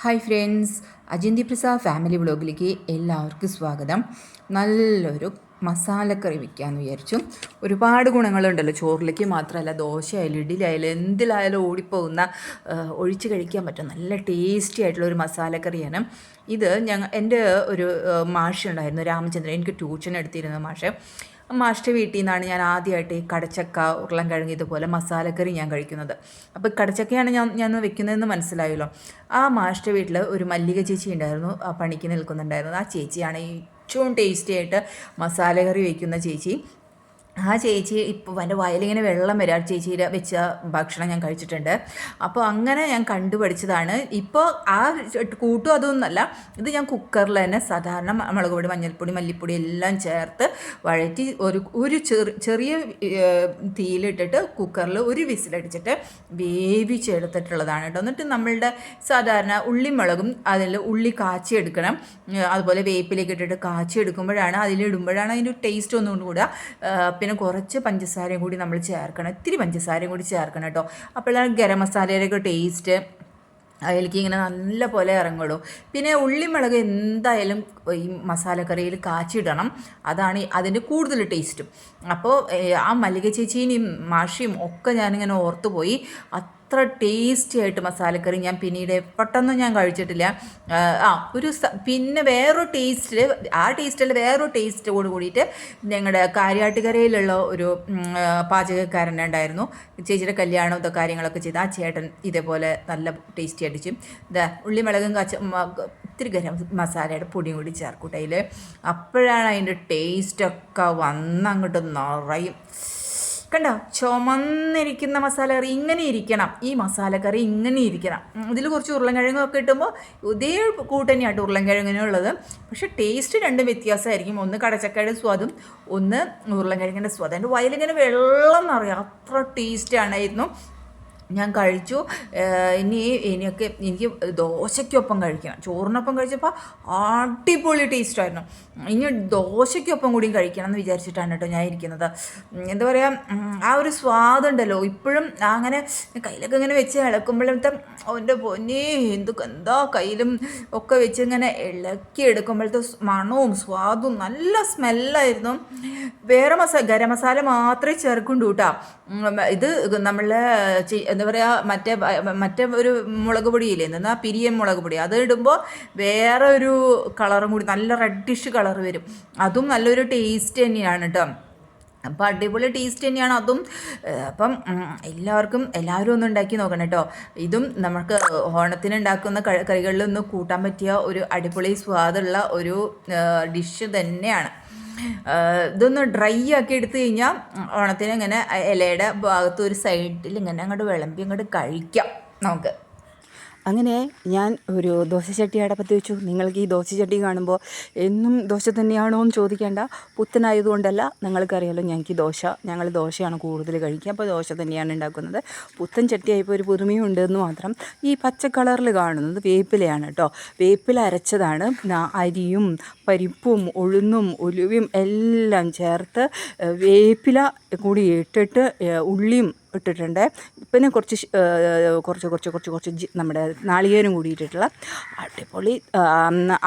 Hi friends, അജിന്തി Prasad family വ്ളോഗിലേക്ക് എല്ലാവർക്കും സ്വാഗതം. നല്ലൊരു മസാലക്കറി വയ്ക്കാമെന്ന് വിചാരിച്ചു. ഒരുപാട് ഗുണങ്ങളുണ്ടല്ലോ, ചോറിലേക്ക് മാത്രമല്ല, ദോശയായാലും ഇഡ്ഡലിയായാലും എന്തിലായാലും ഓടിപ്പോകുന്ന ഒഴിച്ച് കഴിക്കാൻ പറ്റും നല്ല ടേസ്റ്റി ആയിട്ടുള്ള ഒരു മസാലക്കറിയാണ് ഇത്. എൻ്റെ ഒരു മാഷുണ്ടായിരുന്നു, രാമചന്ദ്രൻ, എനിക്ക് ട്യൂഷൻ എടുത്തിരുന്ന മാഷിൻ്റെ വീട്ടിൽ നിന്നാണ് ഞാൻ ആദ്യമായിട്ട് ഈ കടച്ചക്ക, ഉരുളൻകിഴങ്ങ് ഇതുപോലെ മസാലക്കറി ഞാൻ കഴിക്കുന്നത്. അപ്പോൾ കടച്ചക്കയാണ് ഞാൻ വെക്കുന്നതെന്ന് മനസ്സിലായല്ലോ. ആ മാഷിൻ്റെ വീട്ടിൽ ഒരു മല്ലിക ചേച്ചി ഉണ്ടായിരുന്നു, ആ പണിക്ക് നിൽക്കുന്നുണ്ടായിരുന്നു. ആ ചേച്ചിയാണ് ഏറ്റവും ടേസ്റ്റി ആയിട്ട് മസാലക്കറി വയ്ക്കുന്ന ചേച്ചി. ആ ചേച്ചി ഇപ്പോൾ എൻ്റെ വയലിങ്ങനെ വെള്ളം വരാം, ചേച്ചിയുടെ വെച്ച ഭക്ഷണം ഞാൻ കഴിച്ചിട്ടുണ്ട്. അപ്പോൾ അങ്ങനെ ഞാൻ കണ്ടുപഠിച്ചതാണ്. ഇപ്പോൾ ആ കൂട്ടും അതൊന്നുമല്ല, ഇത് ഞാൻ കുക്കറിൽ തന്നെ സാധാരണ മുളക് പൊടി, മഞ്ഞൾപ്പൊടി, മല്ലിപ്പൊടി എല്ലാം ചേർത്ത് വഴറ്റി ഒരു ചെറിയ തീയിലിട്ടിട്ട് കുക്കറിൽ ഒരു വിസിലടിച്ചിട്ട് വേവിച്ചെടുത്തിട്ടുള്ളതാണ് കേട്ടോ. എന്നിട്ട് നമ്മളുടെ സാധാരണ ഉള്ളിമുളകും അതിൽ ഉള്ളി കാച്ചിയെടുക്കണം, അതുപോലെ വേപ്പിലേക്ക് ഇട്ടിട്ട് കാച്ചിയെടുക്കുമ്പോഴാണ്, അതിലിടുമ്പോഴാണ് അതിൻ്റെ ടേസ്റ്റ് ഒന്നും കൂടെ. പിന്നെ കുറച്ച് പഞ്ചസാരയും കൂടി നമ്മൾ ചേർക്കണം, ഇത്തിരി പഞ്ചസാരയും കൂടി ചേർക്കണം കേട്ടോ. അപ്പോഴാണ് ഗരം മസാലയുടെയൊക്കെ ടേസ്റ്റ് അതിലേക്ക് ഇങ്ങനെ നല്ല പോലെ ഇറങ്ങുള്ളൂ. പിന്നെ ഉള്ളിമുളക് എന്തായാലും ഈ മസാലക്കറിയിൽ കാച്ചിടണം, അതാണ് അതിൻ്റെ കൂടുതൽ ടേസ്റ്റും. അപ്പോൾ ആ മല്ലിക ചേച്ചീനെയും മാഷിയും ഒക്കെ ഞാനിങ്ങനെ ഓർത്തുപോയി. അത്ര ടേസ്റ്റി ആയിട്ട് മസാലക്കറി ഞാൻ പിന്നീട് പെട്ടെന്ന് ഞാൻ കഴിച്ചിട്ടില്ല. പിന്നെ വേറൊരു ടേസ്റ്റിൽ, ആ ടേസ്റ്റിൽ വേറൊരു ടേസ്റ്റോട് കൂടിയിട്ട് ഞങ്ങളുടെ കാര്യാട്ടുകരയിലുള്ള ഒരു പാചകക്കാരനുണ്ടായിരുന്നു. ചേച്ചിയുടെ കല്യാണം ഇതൊക്കെ കാര്യങ്ങളൊക്കെ ചെയ്ത് ആ ചേട്ടൻ ഇതേപോലെ നല്ല ടേസ്റ്റി അടിച്ചു. ഉള്ളിമുളകും ഇത്തിരി ഗരം മസാലയുടെ പൊടിയും കൂടി ചേർക്കൂട്ടയിൽ. അപ്പോഴാണ് അതിൻ്റെ ടേസ്റ്റൊക്കെ വന്നങ്ങോട്ട് നിറയും. കണ്ടോ, ചുമന്നിരിക്കുന്ന മസാലക്കറി ഇങ്ങനെ ഇരിക്കണം, ഈ മസാലക്കറി ഇങ്ങനെ ഇരിക്കണം. ഇതിൽ കുറച്ച് ഉരുളൻകിഴങ്ങൊക്കെ ഇട്ടുമ്പോൾ ഇതേ കൂട്ടന്നെയായിട്ട് ഉരുളൻകിഴങ്ങിനുള്ളത്, പക്ഷേ ടേസ്റ്റ് രണ്ടും വ്യത്യാസമായിരിക്കും. ഒന്ന് കടച്ചക്കയുടെ സ്വാദും ഒന്ന് ഉരുളൻകിഴങ്ങിൻ്റെ സ്വാദം. എൻ്റെ വയലിങ്ങനെ വെള്ളം നിറയും, അത്ര ടേസ്റ്റാണായിരുന്നു. ഞാൻ കഴിച്ചു. എനിക്ക് ദോശയ്ക്കൊപ്പം കഴിക്കണം, ചോറിനൊപ്പം കഴിച്ചപ്പോൾ അടിപൊളി ടേസ്റ്റായിരുന്നു. ഇനി ദോശയ്ക്കൊപ്പം കൂടിയും കഴിക്കണം എന്ന് വിചാരിച്ചിട്ടാണ് കേട്ടോ ഞാൻ ഇരിക്കുന്നത്. എന്താ പറയുക, ആ ഒരു സ്വാദുണ്ടല്ലോ ഇപ്പോഴും. അങ്ങനെ കയ്യിലൊക്കെ ഇങ്ങനെ വെച്ച് ഇളക്കുമ്പോഴത്തെ എൻ്റെ പൊന്നേ, എന്താ കയ്യിലും ഒക്കെ വെച്ച് ഇങ്ങനെ ഇളക്കി എടുക്കുമ്പോഴത്തെ മണവും സ്വാദും നല്ല സ്മെല്ലായിരുന്നു. വേറെ ഗരം മസാല മാത്രമേ ചേർക്കുള്ളൂ കേട്ടോ. ഇത് നമ്മളെ എന്താ പറയുക, മറ്റേ ഒരു മുളക് പൊടിയില്ലേ, എന്താ പിരിയൻ മുളക് പൊടി, അത് ഇടുമ്പോൾ വേറെ ഒരു കളറും കൂടി, നല്ല റെഡിഷ് കളർ വരും. അതും നല്ലൊരു ടേസ്റ്റ് തന്നെയാണ് കേട്ടോ. അപ്പോൾ അടിപൊളി ടേസ്റ്റ് തന്നെയാണ് അതും. അപ്പം എല്ലാവരും ഒന്ന് ഉണ്ടാക്കി നോക്കണം കേട്ടോ. ഇതും നമുക്ക് ഓണത്തിന് ഉണ്ടാക്കുന്ന കറികളിലൊന്ന് കൂട്ടാൻ പറ്റിയ ഒരു അടിപൊളി സ്വാദുള്ള ഒരു ഡിഷ് തന്നെയാണ്. ഇതൊന്ന് ഡ്രൈ ആക്കി എടുത്തു കഴിഞ്ഞാൽ ഓണത്തിന് ഇങ്ങനെ ഇലയുടെ ഭാഗത്ത് ഒരു സൈഡിൽ ഇങ്ങനെ അങ്ങോട്ട് വിളമ്പി അങ്ങോട്ട് കഴിക്കാം നമുക്ക്. അങ്ങനെ ഞാൻ ഒരു ദോശച്ചട്ടി അടപ്പത്ത് വെച്ചു. നിങ്ങൾക്ക് ഈ ദോശച്ചട്ടി കാണുമ്പോൾ എന്നും ദോശ തന്നെയാണോ എന്ന് ചോദിക്കേണ്ട. പുത്തനായതുകൊണ്ടല്ല, നിങ്ങൾക്കറിയാലോ ഞങ്ങൾ ദോശയാണ് കൂടുതൽ കഴിക്കുക. അപ്പോൾ ദോശ തന്നെയാണ് ഉണ്ടാക്കുന്നത്. പുത്തൻ ചട്ടിയായപ്പോൾ ഒരു പുതുമയും ഉണ്ടെന്ന് മാത്രം. ഈ പച്ച കളറിൽ കാണുന്നത് വേപ്പിലയാണ് കേട്ടോ. വേപ്പില അരച്ചതാണ്. അരിയും പരിപ്പും ഉഴുന്നും ഉലുവയും എല്ലാം ചേർത്ത് വേപ്പില കൂടി ഇട്ടിട്ട് ഉള്ളിയും ഇട്ടിട്ടുണ്ട്. പിന്നെ കുറച്ച് നമ്മുടെ നാളികേരം കൂടി ഇട്ടിട്ടുള്ള അടിപൊളി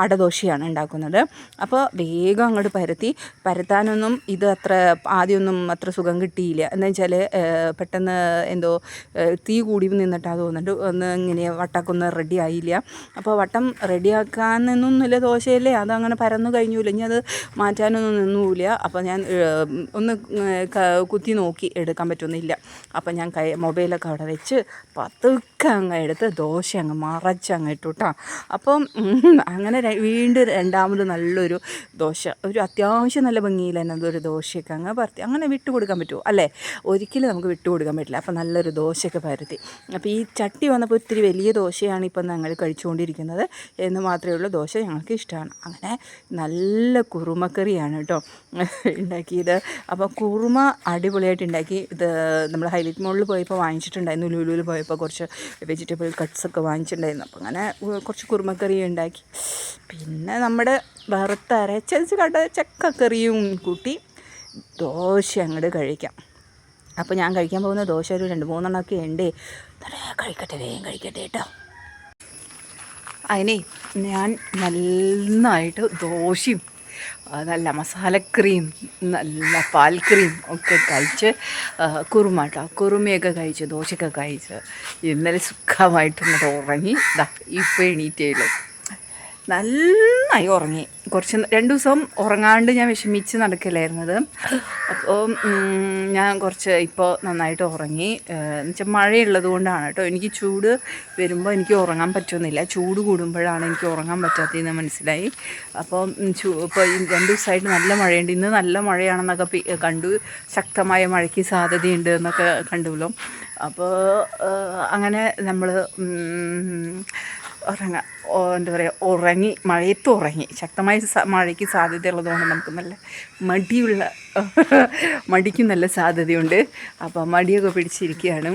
അടദോശയാണ് ഉണ്ടാക്കുന്നത്. അപ്പോൾ വേഗം അങ്ങോട്ട് പരത്താനൊന്നും ഇത് ആദ്യമൊന്നും അത്ര സുഖം കിട്ടിയില്ല. എന്ന് വെച്ചാൽ പെട്ടെന്ന് എന്തോ തീ കൂടി നിന്നിട്ടാണ് തോന്നുന്നുണ്ട്, ഒന്ന് ഇങ്ങനെ വട്ടക്കൊന്നും റെഡി ആയില്ല. അപ്പോൾ വട്ടം റെഡിയാക്കാനൊന്നുമില്ല, ദോശയല്ലേ, അതങ്ങനെ പരന്നു കഴിഞ്ഞില്ല, ഇനി അത് മാറ്റാനൊന്നും നിന്നുമില്ല. അപ്പോൾ ഞാൻ ഒന്ന് കുത്തി നോക്കി എടുക്കാൻ പറ്റുന്നില്ല. അപ്പം ഞാൻ മൊബൈലൊക്കെ അവിടെ വെച്ച് പതുക്കെ അങ്ങ് എടുത്ത് ദോശ അങ്ങ് മറച്ചങ്ങ് ഇട്ടു കേട്ടോ. അപ്പം അങ്ങനെ വീണ്ടും രണ്ടാമത് നല്ലൊരു ദോശ, ഒരു അത്യാവശ്യം നല്ല ഭംഗിയിൽ തന്നെ അതൊരു ദോശയൊക്കെ അങ്ങ് പരത്തി. അങ്ങനെ വിട്ടു കൊടുക്കാൻ പറ്റുമോ? അല്ലേ, ഒരിക്കലും നമുക്ക് വിട്ടു കൊടുക്കാൻ പറ്റില്ല. അപ്പം നല്ലൊരു ദോശയൊക്കെ പരത്തി. അപ്പോൾ ഈ ചട്ടി വന്നപ്പോൾ ഇത്തിരി വലിയ ദോശയാണ് ഇപ്പം ഞങ്ങൾ കഴിച്ചുകൊണ്ടിരിക്കുന്നത് എന്ന് മാത്രമേ ഉള്ളൂ. ദോശ ഞങ്ങൾക്ക് ഇഷ്ടമാണ്. അങ്ങനെ നല്ല കുറുമക്കറിയാണ് കേട്ടോ ഉണ്ടാക്കിയത്. അപ്പോൾ കുറുമ അടിപൊളിയായിട്ട് ഉണ്ടാക്കി. ഇത് നമ്മൾ ഹൈലൈറ്റ് മോളിൽ പോയപ്പോൾ വാങ്ങിച്ചിട്ടുണ്ടായിരുന്നു, ലുലുവിൽ പോയപ്പോൾ കുറച്ച് വെജിറ്റബിൾ കട്ട്സൊക്കെ വാങ്ങിച്ചിട്ടുണ്ടായിരുന്നു. അപ്പോൾ അങ്ങനെ കുറച്ച് കുറുമക്കറി ഉണ്ടാക്കി. പിന്നെ നമ്മുടെ വറുത്തരച്ച ചക്കക്കറിയും കൂട്ടി ദോശ അങ്ങോട്ട് കഴിക്കാം. അപ്പോൾ ഞാൻ കഴിക്കാൻ പോകുന്ന ദോശ ഒരു 2-3 എണ്ണമൊക്കെ ഉണ്ട്. വേഗം കഴിക്കട്ടെ കേട്ടോ. അതിനെ ഞാൻ നന്നായിട്ട് ദോശയും നല്ല മസാലക്കറിയും നല്ല പാൽക്കറിയും ഒക്കെ കഴിച്ച് കുറുമയൊക്കെ കഴിച്ച് ദോശയൊക്കെ കഴിച്ച് ഇന്നലെ സുഖമായിട്ട് ഉറങ്ങി. ഇപ്പോൾ എണീറ്റേയുള്ളൂ. നന്നായി ഉറങ്ങി. 2 ദിവസം ഉറങ്ങാണ്ട് ഞാൻ വിഷമിച്ച് നടക്കില്ലായിരുന്നത്. അപ്പോൾ ഞാൻ ഇപ്പോൾ നന്നായിട്ട് ഉറങ്ങി. എന്നുവെച്ചാൽ മഴയുള്ളത് കൊണ്ടാണ് കേട്ടോ. എനിക്ക് ചൂട് വരുമ്പോൾ എനിക്ക് ഉറങ്ങാൻ പറ്റുന്നില്ല. ചൂട് കൂടുമ്പോഴാണ് എനിക്ക് ഉറങ്ങാൻ പറ്റാത്തതെന്ന് മനസ്സിലായി. അപ്പോൾ ഇപ്പോൾ 2 ദിവസമായിട്ട് നല്ല മഴയുണ്ട്. ഇന്ന് നല്ല മഴയാണെന്നൊക്കെ കണ്ടു. ശക്തമായ മഴയ്ക്ക് സാധ്യതയുണ്ട് എന്നൊക്കെ കണ്ടുല്ലോ. അപ്പോൾ അങ്ങനെ നമ്മൾ എന്താ പറയുക, മഴയത്ത് ഉറങ്ങി. ശക്തമായ മഴയ്ക്ക് സാധ്യതയുള്ളതുകൊണ്ട് നമുക്ക് നല്ല മടിക്ക് നല്ല സാധ്യതയുണ്ട്. അപ്പോൾ മടിയൊക്കെ പിടിച്ചിരിക്കുകയാണ്.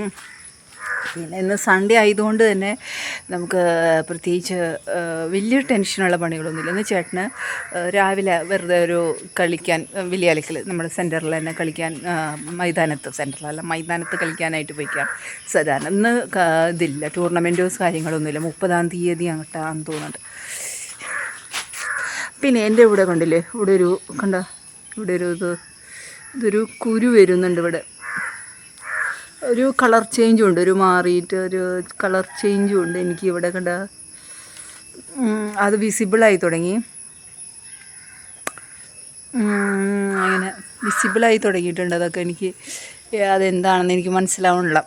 പിന്നെ ഇന്ന് സൺഡേ ആയതുകൊണ്ട് തന്നെ നമുക്ക് പ്രത്യേകിച്ച് വലിയ ടെൻഷനുള്ള പണികളൊന്നുമില്ല. ഇന്ന് ചേട്ടന് രാവിലെ വെറുതെ ഒരു കളിക്കാൻ വലിയ അലക്കൽ നമ്മുടെ സെൻറ്ററിൽ തന്നെ കളിക്കാൻ മൈതാനത്ത് കളിക്കാനായിട്ട് പോയിക്കാം. സാധാരണ ഇന്ന് ഇതില്ല, ടൂർണമെൻറ്റോസ് കാര്യങ്ങളൊന്നുമില്ല. 30-ാം തീയതി അങ്ങോട്ടാണെന്ന് തോന്നുന്നുണ്ട്. പിന്നെ എൻ്റെ ഇവിടെ കണ്ടില്ലേ, ഇവിടെ ഒരു ഇതൊരു കുരു വരുന്നുണ്ട്. ഇവിടെ ഒരു കളർ ചേഞ്ചും ഉണ്ട്, മാറിയിട്ട് ഒരു കളർ ചേഞ്ചും ഉണ്ട്. എനിക്ക് ഇവിടെ അത് വിസിബിളായി തുടങ്ങി. അങ്ങനെ വിസിബിളായി തുടങ്ങിയിട്ടുണ്ട്. അതൊക്കെ എനിക്ക് അതെന്താണെന്ന് എനിക്ക് മനസ്സിലാവണില്ല.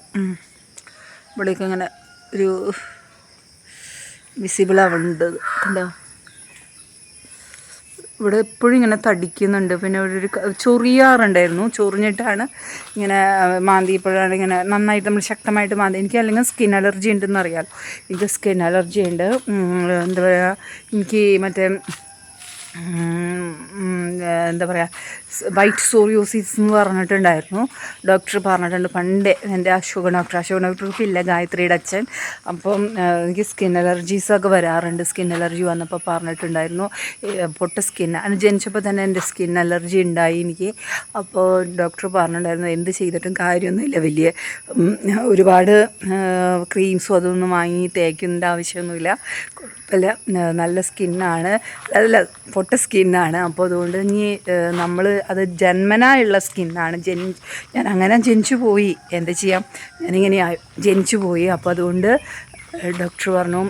ഇവിടേക്ക് അങ്ങനെ ഒരു വിസിബിളാവുന്നുണ്ട്. ഇവിടെ എപ്പോഴും ഇങ്ങനെ തടിക്കുന്നുണ്ട്. പിന്നെ ഒരു ചൊറിയാറുണ്ടായിരുന്നു. ചൊറിഞ്ഞിട്ടാണ് ഇങ്ങനെ മാന്തിയപ്പോഴാണ് ഇങ്ങനെ നന്നായിട്ട് നമ്മൾ ശക്തമായിട്ട് മാന്തി. എനിക്ക് അല്ലെങ്കിൽ സ്കിൻ അലർജി ഉണ്ടെന്ന് അറിയാമല്ലോ. എനിക്ക് സ്കിൻ അലർജി ഉണ്ട്. എന്താ പറയുക, എനിക്ക് മറ്റേ എന്താ പറയുക, വൈറ്റ് സോറിയോസിസ് എന്ന് പറഞ്ഞിട്ടുണ്ടായിരുന്നു. ഡോക്ടർ പറഞ്ഞിട്ടുണ്ട് പണ്ടേ. എൻ്റെ അശോക് ഡോക്ടർക്ക് ഇല്ല, ഗായത്രിയുടെ അച്ഛൻ. അപ്പം എനിക്ക് സ്കിൻ അലർജീസൊക്കെ വരാറുണ്ട്. സ്കിൻ അലർജി വന്നപ്പോൾ പറഞ്ഞിട്ടുണ്ടായിരുന്നു പൊട്ട സ്കിൻ ജനിച്ചപ്പോൾ തന്നെ എൻ്റെ സ്കിൻ അലർജി ഉണ്ടായി എനിക്ക്. അപ്പോൾ ഡോക്ടർ പറഞ്ഞിട്ടുണ്ടായിരുന്നു എന്ത് ചെയ്തിട്ടും കാര്യമൊന്നുമില്ല, വലിയ ഒരുപാട് ക്രീംസും അതൊന്നും വാങ്ങി തേക്കേണ്ട ആവശ്യമൊന്നുമില്ല, കുഴപ്പമില്ല, നല്ല സ്കിന്നാണ്, അല്ല പൊട്ട സ്കിന്നാണ്. അപ്പോൾ അതുകൊണ്ട് ഇനി നമ്മൾ അത് ജന്മനായുള്ള സ്കിന്നാണ്. ഞാൻ അങ്ങനെ ജനിച്ചു പോയി, എന്താ ചെയ്യാം, ഞാനിങ്ങനെ ജനിച്ചു പോയി. അപ്പോൾ അതുകൊണ്ട് ഡോക്ടർ പറഞ്ഞു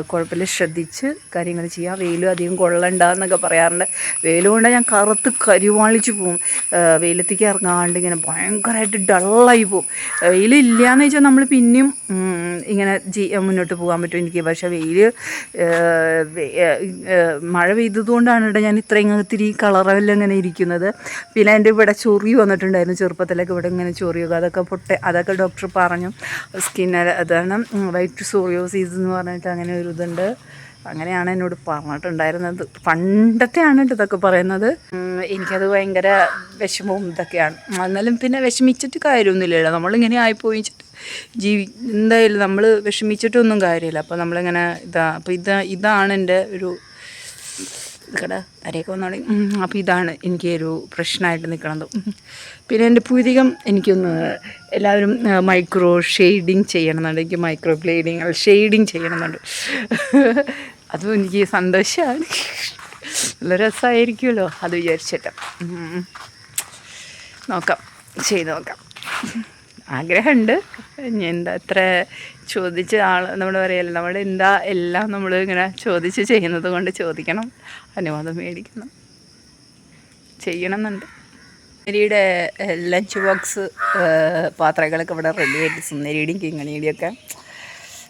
കുഴപ്പമില്ല, ശ്രദ്ധിച്ച് കാര്യങ്ങൾ ചെയ്യാം, വെയിലും അധികം കൊള്ളണ്ടെന്നൊക്കെ പറയാറുണ്ട്. വെയിൽ കൊണ്ട് ഞാൻ കറുത്ത് കരിവാളിച്ച് പോവും. വെയിലത്തേക്ക് ഇറങ്ങാണ്ട് ഇങ്ങനെ ഭയങ്കരമായിട്ട് ഡള്ളായി പോവും. വെയിലില്ലയെന്ന് വെച്ചാൽ നമ്മൾ പിന്നെയും ഇങ്ങനെ മുന്നോട്ട് പോകാൻ പറ്റും എനിക്ക്. പക്ഷേ മഴ പെയ്തതുകൊണ്ടാണ് കേട്ടോ ഞാൻ ഇത്രയും ഇത്തിരി കളറെല്ലാം ഇങ്ങനെ ഇരിക്കുന്നത്. പിന്നെ എൻ്റെ ഇവിടെ ചൊറി വന്നിട്ടുണ്ടായിരുന്നു ചെറുപ്പത്തിലൊക്കെ, ഇവിടെ ഇങ്ങനെ ചൊറിയൊക്കെ, അതൊക്കെ ഡോക്ടർ പറഞ്ഞു അതാണ് വൈറ്റ് സോറിയോസിസ് എന്ന് പറഞ്ഞിട്ട് അങ്ങനെ ഒരു ഇതുണ്ട്. അങ്ങനെയാണ് എന്നോട് പറഞ്ഞിട്ടുണ്ടായിരുന്നത്. പണ്ടത്തെയാണ് ഇതൊക്കെ പറയുന്നത്. എനിക്കത് ഭയങ്കര വിഷമവും ഇതൊക്കെയാണ്. എന്നാലും പിന്നെ വിഷമിച്ചിട്ട് കാര്യമൊന്നുമില്ലല്ലോ, നമ്മളിങ്ങനെ ആയിപ്പോയി എന്തായാലും നമ്മൾ വിഷമിച്ചിട്ടൊന്നും കാര്യമില്ല. അപ്പോൾ നമ്മളിങ്ങനെ അപ്പോൾ ഇതാണ് എൻ്റെ ഒരു തരയൊക്കെ വന്നോളി. അപ്പോൾ ഇതാണ് എനിക്ക് ഒരു പ്രശ്നമായിട്ട് നിൽക്കണത്. പിന്നെ എൻ്റെ പൂർവികം എനിക്കൊന്ന് എല്ലാവരും മൈക്രോ ഷെയ്ഡിങ് ചെയ്യണമെന്നുണ്ട്. എനിക്ക് മൈക്രോ ഷെയ്ഡിങ് ചെയ്യണമെന്നുണ്ട്. അതും എനിക്ക് സന്തോഷമാണ്, നല്ല രസമായിരിക്കുമല്ലോ അത് വിചാരിച്ചിട്ട് ചെയ്ത് നോക്കാം. ആഗ്രഹമുണ്ട്. എന്താ അത്ര ചോദിച്ച് നമ്മൾ പറയല്ലോ, എല്ലാം നമ്മൾ ഇങ്ങനെ ചോദിച്ച് ചെയ്യുന്നത് കൊണ്ട് ചോദിക്കണം, അനുവാദം മേടിക്കണം, ചെയ്യണമെന്നുണ്ട്. സുന്ദരിയുടെ ലഞ്ച് ബോക്സ് പാത്രങ്ങളൊക്കെ ഇവിടെ റെഡി ആയിട്ട്, സുന്ദരിയുടെയും കിങ്ങണിയുടെയും ഒക്കെ.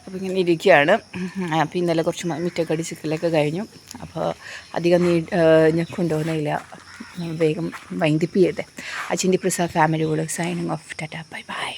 അപ്പോൾ ഇങ്ങനെ ഇരിക്കുകയാണ്. അപ്പോൾ ഇന്നലെ കുറച്ച് മിറ്റൊക്കെ അടിച്ചിക്കലൊക്കെ കഴിഞ്ഞു. അപ്പോൾ അധികം ഞാൻ കൊണ്ടുപോകുന്നില്ല, വേഗം വൈൻഡപ്പ് ചെയ്യട്ടെ. അജിന്തി പ്രസാദ് ഫാമിലി കൂടെ signing off. Tata, bye bye.